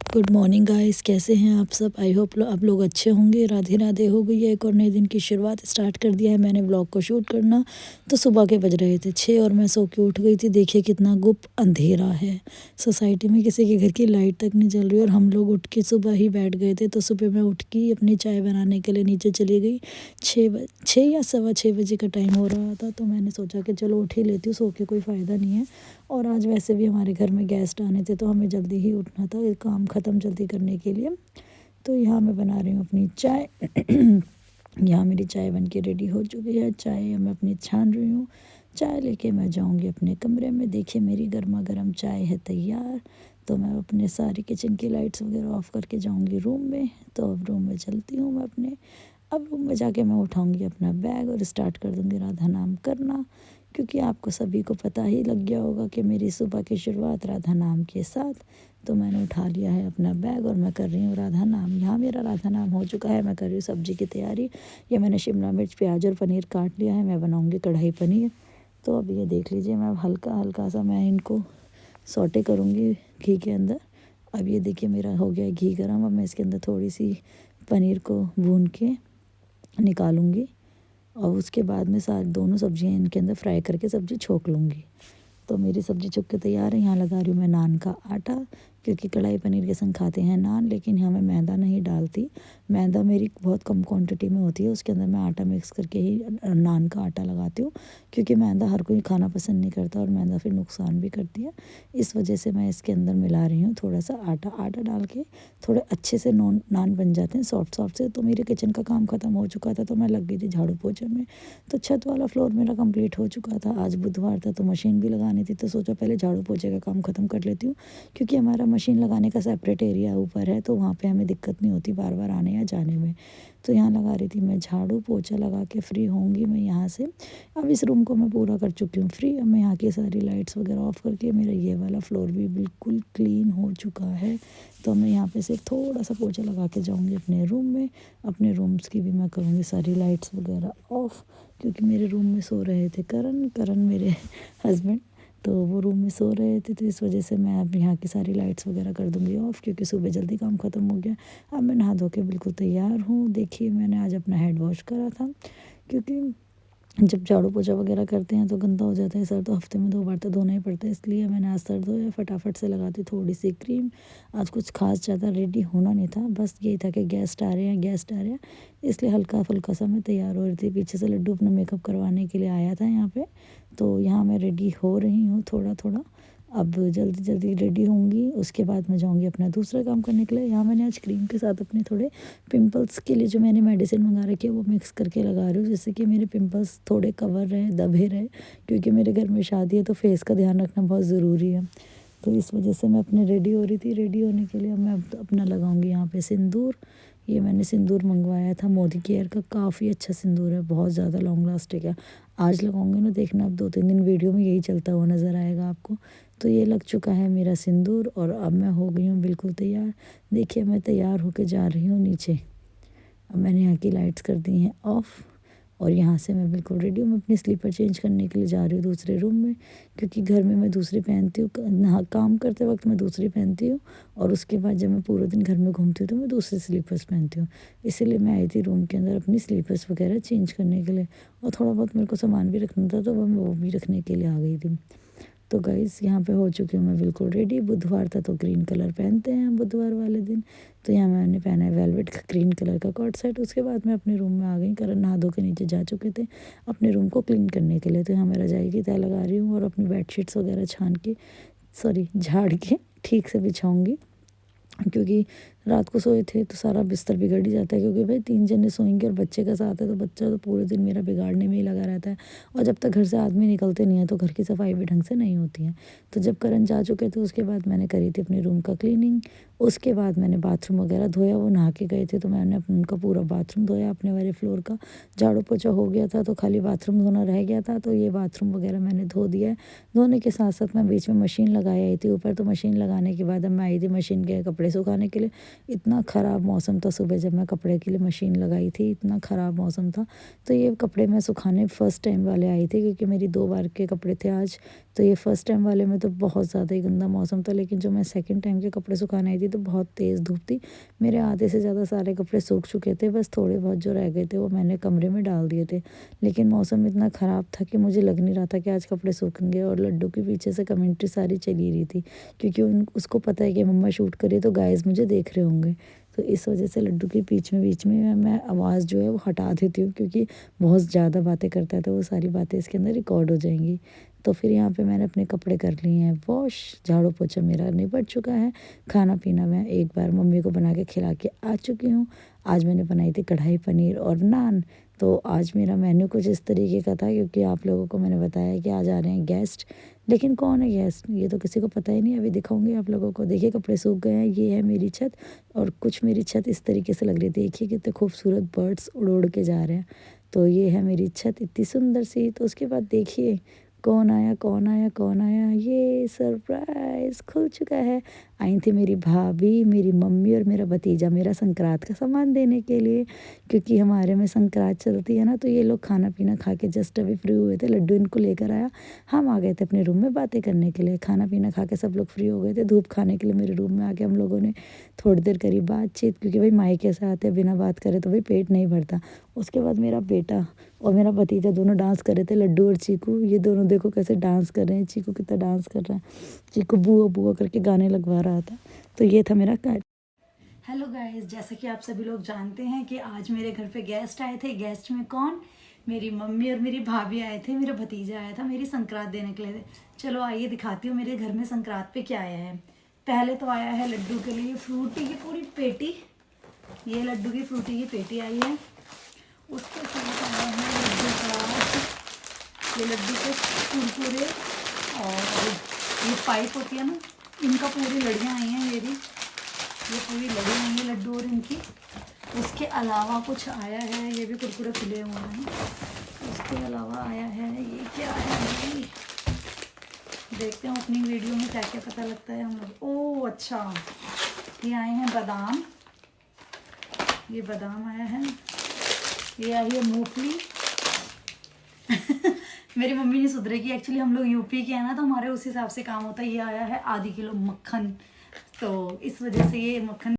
Good morning guys, कैसे हैं आप सब। आई होप आप लोग अच्छे होंगे। राधे राधे। हो गई है एक और नए दिन की शुरुआत। स्टार्ट कर दिया है मैंने ब्लॉग को शूट करना। तो सुबह के बज रहे थे 6 और मैं सो के उठ गई थी। देखिए कितना गुप अंधेरा है। सोसाइटी में किसी के घर की लाइट तक नहीं जल रही और हम लोग उठ के सुबह ही बैठ गए थे। तो सुबह मैं उठ के अपनी चाय बनाने के लिए नीचे चली गई। 6 या 6:15 बजे का टाइम हो रहा था। तो मैंने सोचा कि चलो उठ ही लेती हूँ, सो के कोई फ़ायदा नहीं है। और आज वैसे भी हमारे घर में गेस्ट आने थे तो हमें जल्दी ही उठना था ये काम ख़त्म जल्दी करने के लिए। तो यहाँ मैं बना रही हूँ अपनी चाय। यहाँ मेरी चाय बन के रेडी हो चुकी है। चाय मैं अपनी छान रही हूँ। चाय लेके मैं जाऊँगी अपने कमरे में। देखिए मेरी गर्मा गर्म चाय है तैयार। तो मैं अपने सारी किचन की लाइट्स वगैरह ऑफ़ करके जाऊँगी रूम में। तो अब रूम में चलती हूँ मैं अपने। अब रूम में जाके मैं उठाऊँगी अपना बैग और स्टार्ट कर दूँगी राधा नाम करना। क्योंकि आपको सभी को पता ही लग गया होगा कि मेरी सुबह की शुरुआत राधा नाम के साथ। तो मैंने उठा लिया है अपना बैग और मैं कर रही हूँ राधा नाम। यहाँ मेरा राधा नाम हो चुका है। मैं कर रही हूँ सब्ज़ी की तैयारी। ये मैंने शिमला मिर्च, प्याज और पनीर काट लिया है। मैं बनाऊँगी कढ़ाई पनीर। तो अब ये देख लीजिए, मैं हल्का हल्का सा मैं इनको सौटे करूँगी घी के अंदर। अब ये देखिए मेरा हो गया घी गर्म। अब मैं इसके अंदर थोड़ी सी पनीर को भून के निकालूँगी और उसके बाद में सारी दोनों सब्जियां इनके अंदर फ्राई करके सब्ज़ी छोंक लूँगी। तो मेरी सब्ज़ी चुप के तैयार है। यहाँ लगा रही हूँ मैं नान का आटा, क्योंकि कढ़ाई पनीर के संग खाते हैं नान। लेकिन यहाँ मैं मैदा नहीं डालती। मैदा मेरी बहुत कम क्वांटिटी में होती है, उसके अंदर मैं आटा मिक्स करके ही नान का आटा लगाती हूँ। क्योंकि मैदा हर कोई खाना पसंद नहीं करता और मैदा फिर नुकसान भी करती है। इस वजह से मैं इसके अंदर मिला रही हूँ थोड़ा सा आटा डाल के थोड़े अच्छे से नान बन जाते हैं सॉफ्ट सॉफ्ट से। तो मेरे किचन का काम ख़त्म हो चुका था तो मैं लग गई थी झाड़ू पोछे में। तो छत वाला फ्लोर मेरा कंप्लीट हो चुका था। आज बुधवार था तो मशीन भी लगानी थी। तो सोचा पहले झाड़ू पोछे का काम ख़त्म कर लेती हूँ, क्योंकि हमारा मशीन लगाने का सेपरेट एरिया ऊपर है। तो वहाँ पे हमें दिक्कत नहीं होती बार बार आने या जाने में। तो यहाँ लगा रही थी मैं झाड़ू पोछा लगा के फ्री होंगी मैं यहाँ से। अब इस रूम को मैं पूरा कर चुकी हूँ फ्री। अब मैं यहाँ की सारी लाइट्स वगैरह ऑफ़ करके मेरा ये वाला फ्लोर भी बिल्कुल क्लीन हो चुका है। तो मैं यहाँ पे सिर्फ थोड़ा सा पोछा लगा के जाऊँगी अपने रूम में। अपने रूम्स की भी मैं करूँगी सारी लाइट्स वगैरह ऑफ़, क्योंकि मेरे रूम में सो रहे थे करण मेरे हस्बैंड। तो वो रूम में सो रहे थे तो इस वजह से मैं अब यहाँ की सारी लाइट्स वगैरह कर दूँगी ऑफ़, क्योंकि सुबह जल्दी काम ख़त्म हो गया। अब मैं नहा धो के बिल्कुल तैयार हूँ। देखिए मैंने आज अपना हेड वॉश करा था, क्योंकि जब झाड़ू पोछा वगैरह करते हैं तो गंदा हो जाता है सर। तो हफ्ते में 2 बार तो धोना ही पड़ता है। इसलिए मैंने आज सर धोया। फटाफट से लगाती थोड़ी सी क्रीम। आज कुछ खास ज़्यादा रेडी होना नहीं था, बस यही था कि गेस्ट आ रहे हैं। इसलिए हल्का फुल्का सा मैं तैयार हो रही थी। पीछे से लड्डू अपना मेकअप करवाने के लिए आया था यहाँ पे। तो यहाँ मैं रेडी हो रही हूँ थोड़ा थोड़ा। अब जल्दी जल्दी रेडी होंगी, उसके बाद मैं जाऊँगी अपना दूसरा काम करने के लिए। यहाँ मैंने आज क्रीम के साथ अपने थोड़े पिंपल्स के लिए जो मैंने मेडिसिन मंगा रखी है वो मिक्स करके लगा रही हूँ, जिससे कि मेरे पिंपल्स थोड़े कवर रहे, दबे रहे। क्योंकि मेरे घर में शादी है तो फेस का ध्यान रखना बहुत ज़रूरी है। तो इस वजह से मैं अपने रेडी हो रही थी। रेडी होने के लिए मैं अब अपना लगाऊंगी यहाँ पे सिंदूर। ये मैंने सिंदूर मंगवाया था मोदी केयर का। काफ़ी अच्छा सिंदूर है, बहुत ज़्यादा लॉन्ग लास्टिंग है। आज लगाऊंगी ना, देखना अब 2-3 दिन वीडियो में यही चलता हुआ नज़र आएगा आपको। तो ये लग चुका है मेरा सिंदूर और अब मैं हो गई हूँ बिल्कुल तैयार। देखिए मैं तैयार होके जा रही हूँ नीचे। अब मैंने यहाँ की लाइट्स कर दी हैं ऑफ़ और यहाँ से मैं बिल्कुल रेडी हूँ। मैं अपनी स्लीपर चेंज करने के लिए जा रही हूँ दूसरे रूम में, क्योंकि घर में मैं दूसरी पहनती हूँ। नहा काम करते वक्त मैं दूसरी पहनती हूँ और उसके बाद जब मैं पूरे दिन घर में घूमती हूँ तो मैं दूसरी स्लीपर्स पहनती हूँ। इसीलिए मैं आई थी रूम के अंदर अपनी स्लीपर्स वगैरह चेंज करने के लिए। और थोड़ा बहुत मेरे को सामान भी रखना था तो वो भी रखने के लिए आ गई थी। तो गाइज़ यहाँ पे हो चुकी हूँ मैं बिल्कुल रेडी। बुधवार था तो ग्रीन कलर पहनते हैं बुधवार वाले दिन। तो यहाँ मैंने पहना है वेलवेट का ग्रीन कलर का कॉट सेट। उसके बाद मैं अपने रूम में आ गई। करण नहा धो के नीचे जा चुके थे अपने रूम को क्लीन करने के लिए। तो यहाँ मैं रजाई की तह लगा रही हूँ और अपनी बेडशीट्स वगैरह झाड़ के ठीक से बिछाऊँगी, क्योंकि रात को सोए थे तो सारा बिस्तर बिगड़ ही जाता है। क्योंकि भाई 3 जने सोएंगे और बच्चे का साथ है तो बच्चा तो पूरे दिन मेरा बिगाड़ने में ही लगा रहता है। और जब तक घर से आदमी निकलते नहीं है तो घर की सफाई भी ढंग से नहीं होती है। तो जब करण जा चुके थे उसके बाद मैंने करी थी अपने रूम का क्लीनिंग। उसके बाद मैंने बाथरूम वगैरह धोया। वो नहा के गए थे तो मैंने उनका पूरा बाथरूम धोया। अपने वाले फ्लोर का झाड़ू पोछा हो गया था तो खाली बाथरूम धोना रह गया था। तो ये बाथरूम वगैरह मैंने धो दिया है। धोने के साथ साथ मैं बीच में मशीन लगाई आई थी ऊपर। तो मशीन लगाने के बाद अब मैं आई थी मशीन के कपड़े सुखाने के लिए। इतना ख़राब मौसम था सुबह जब मैं कपड़े के लिए मशीन लगाई थी, इतना ख़राब मौसम था। तो ये कपड़े मैं सुखाने फ़र्स्ट टाइम वाले आई थी, क्योंकि मेरी 2 बार के कपड़े थे आज तो ये फर्स्ट टाइम वाले में तो बहुत ज़्यादा ही गंदा मौसम था, लेकिन जो मैं सेकंड टाइम के कपड़े सुखाने आई थी तो बहुत तेज़ धूप थी। मेरे आधे से ज़्यादा सारे कपड़े सूख चुके थे, बस थोड़े बहुत जो रह गए थे वो मैंने कमरे में डाल दिए थे। लेकिन मौसम इतना ख़राब था कि मुझे लग नहीं रहा था कि आज कपड़े सूखेंगे, और लड्डू के पीछे से कमेंट्री सारी चली रही थी, क्योंकि उसको पता है कि मम्मा शूट करे तो गाइज़ मुझे देख रहे होंगे। तो इस वजह से लड्डू के बीच में मैं आवाज़ जो है वो हटा देती हूँ, क्योंकि बहुत ज़्यादा बातें करता है तो वो सारी बातें इसके अंदर रिकॉर्ड हो जाएंगी। तो फिर यहाँ पे मैंने अपने कपड़े कर लिए हैं वॉश, झाड़ू पोछा मेरा निपट चुका है, खाना पीना मैं एक बार मम्मी को बना के खिला के आ चुकी हूँ। आज मैंने बनाई थी कढ़ाई पनीर और नान। तो आज मेरा मेन्यू कुछ इस तरीके का था, क्योंकि आप लोगों को मैंने बताया कि आज आ रहे हैं गेस्ट। लेकिन कौन है गेस्ट ये तो किसी को पता ही नहीं, अभी दिखाऊंगी आप लोगों को। देखिए कपड़े सूख गए हैं, ये है मेरी छत, और कुछ मेरी छत इस तरीके से लग रही थी। देखिए कितने खूबसूरत बर्ड्स उड़ उड़ के जा रहे हैं। तो ये है मेरी छत इतनी सुंदर सी। तो उसके बाद देखिए कौन आया कौन आया कौन आया, ये सरप्राइज़ खुल चुका है। आई थी मेरी भाभी, मेरी मम्मी और मेरा भतीजा मेरा संक्रांत का सामान देने के लिए, क्योंकि हमारे में संक्रांत चलती है ना। तो ये लोग खाना पीना खा के जस्ट अभी फ्री हुए थे, लड्डू इनको लेकर आया। हम आ गए थे अपने रूम में बातें करने के लिए। खाना पीना खा के सब लोग फ्री हो गए थे, धूप खाने के लिए मेरे रूम में आके हम लोगों ने थोड़ी देर करी बातचीत, क्योंकि भाई मायके से आते बिना बात करे तो भाई पेट नहीं भरता। उसके बाद मेरा बेटा और मेरा भतीजा दोनों डांस कर रहे थे, लड्डू और चीकू। ये दोनों देखो कैसे डांस कर रहे हैं, चीकू कितना डांस कर रहा है, चीकू बुआ बुआ करके गाने लगवा रहा था। तो ये था मेरा कार्ड। हेलो गाइस, जैसा कि आप सभी लोग जानते हैं कि आज मेरे घर पे गेस्ट आए थे। गेस्ट में कौन? मेरी मम्मी और मेरी भाभी आए थे, मेरा भतीजा आया था मेरी संक्रांत देने के लिए। चलो आइए दिखाती हूँ मेरे घर में संक्रांत पे क्या आया है। पहले तो आया है लड्डू के लिए फ्रूटी की पूरी पेटी। ये लड्डू की फ्रूटी की पेटी आई है। उसके साथ आया है लड्डू का, ये लड्डू के कुरकुरे, और ये पाइप होती है ना, इनका पूरी लड़ियाँ आई हैं। ये पूरी लड़ी आई है लड्डू और इनकी। उसके अलावा कुछ आया है, ये भी कुरकुरे खुले हुए हैं। उसके अलावा आया है, ये क्या है भाई, देखते हैं अपनी वीडियो में क्या क्या पता लगता है हम लोग। ओह अच्छा, ये आए हैं बादाम, ये बादाम आया है। ये आई है मूंगफली। मेरी मम्मी नहीं सुधरेगी, एक्चुअली हम लोग यूपी के हैं ना, तो हमारे उस हिसाब से काम होता है। ये आया है आधी किलो मक्खन, तो इस वजह से ये मक्खन।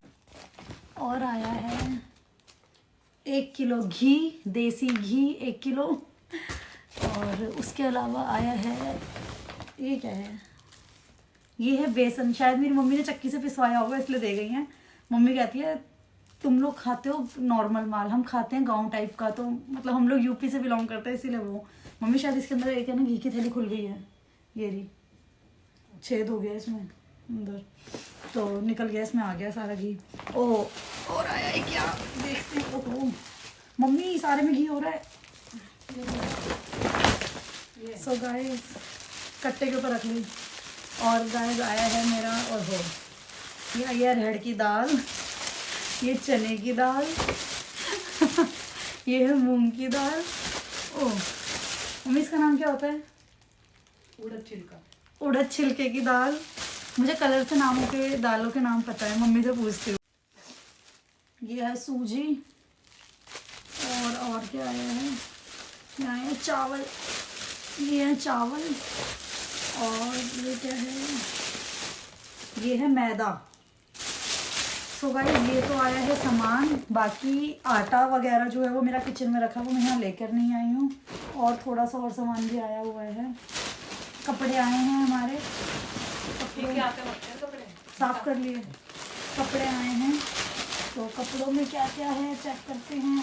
और आया है 1 किलो घी, देसी घी 1 किलो। और उसके अलावा आया है, ये क्या है, ये है बेसन। शायद मेरी मम्मी ने चक्की से पिसवाया होगा इसलिए दे गई हैं। मम्मी कहती है तुम लोग खाते हो नॉर्मल माल, हम खाते हैं गांव टाइप का, तो मतलब हम लोग यूपी से बिलोंग करते हैं इसीलिए वो। मम्मी शायद इसके अंदर एक है ना घी की थैली खुल गई है, ये रही, छेद हो गया इसमें अंदर, तो निकल गया, इसमें आ गया सारा घी। ओह और आया है क्या, देखते हैं। ओहो मम्मी सारे में घी हो रहा है। सो गाइस कट्टे के ऊपर रख ली। और गाइस आया है मेरा, और हो ये आई है अरहर की दाल, ये चने की दाल, ये है मूंग की दाल। ओह मम्मी इसका नाम क्या होता है? उड़द छिलका, उड़द छिलके की दाल। मुझे कलर से नामों के दालों के नाम पता है, मम्मी से पूछती हूँ। ये है सूजी, और क्या आया है, यहाँ है चावल, ये है चावल, और ये क्या है, ये है मैदा। सो गाइस ये तो आया है सामान, बाकी आटा वगैरह जो है वो मेरा किचन में रखा, वो मैं यहाँ लेकर नहीं आई हूँ। और थोड़ा सा और सामान भी आया हुआ है। कपड़े आए हैं हमारे, कपड़े साफ कर लिए, कपड़े आए हैं। तो कपड़ों में क्या क्या है चेक करते हैं।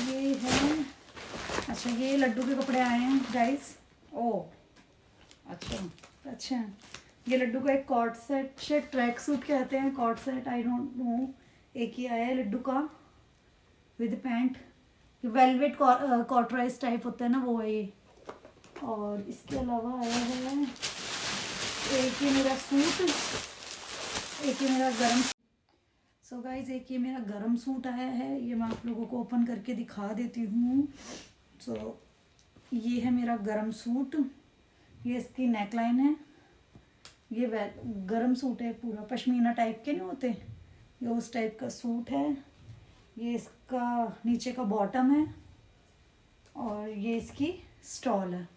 ये है, अच्छा ये लड्डू के कपड़े आए हैं गाइस। ओह अच्छा ये लड्डू का एक कॉर्ड सेट ट्रैक सूट कहते हैं, cord set I don't know. एक ही आया है लड्डू का विद पैंट, वेलवेट कॉटराइज टाइप होता है ना, वो है ये। और इसके अलावा आया है एक ये मेरा सूट, एक ये मेरा गरम। सो गाइज एक ये मेरा गरम सूट आया है, ये मैं आप लोगों को ओपन करके दिखा देती हूँ। सो ये है मेरा गरम सूट, ये इसकी नेकलाइन है। ये गरम सूट है पूरा, पश्मीना टाइप के नहीं होते, ये उस टाइप का सूट है। ये इसका नीचे का बॉटम है, और ये इसकी स्टॉल है।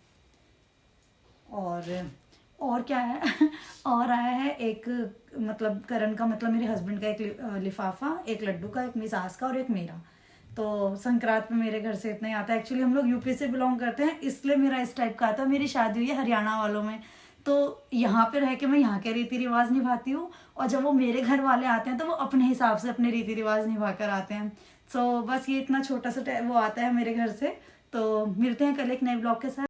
और क्या है और आया है एक, मतलब करण का, मतलब मेरे हस्बैंड का एक लिफाफा, एक लड्डू का, एक मेरी सास का और एक मेरा। तो संक्रांत में मेरे घर से इतना ही आता है। एक्चुअली हम लोग यूपी से बिलोंग करते हैं, इसलिए मेरा इस टाइप का आता है। मेरी शादी हुई है हरियाणा वालों में, तो यहाँ पे रह के मैं यहाँ के रीति रिवाज निभाती हूँ, और जब वो मेरे घर वाले आते हैं तो वो अपने हिसाब से अपने रीति रिवाज निभा कर आते हैं। सो बस ये इतना छोटा सा वो आता है मेरे घर से। तो मिलते हैं कल एक नए ब्लॉग के साथ।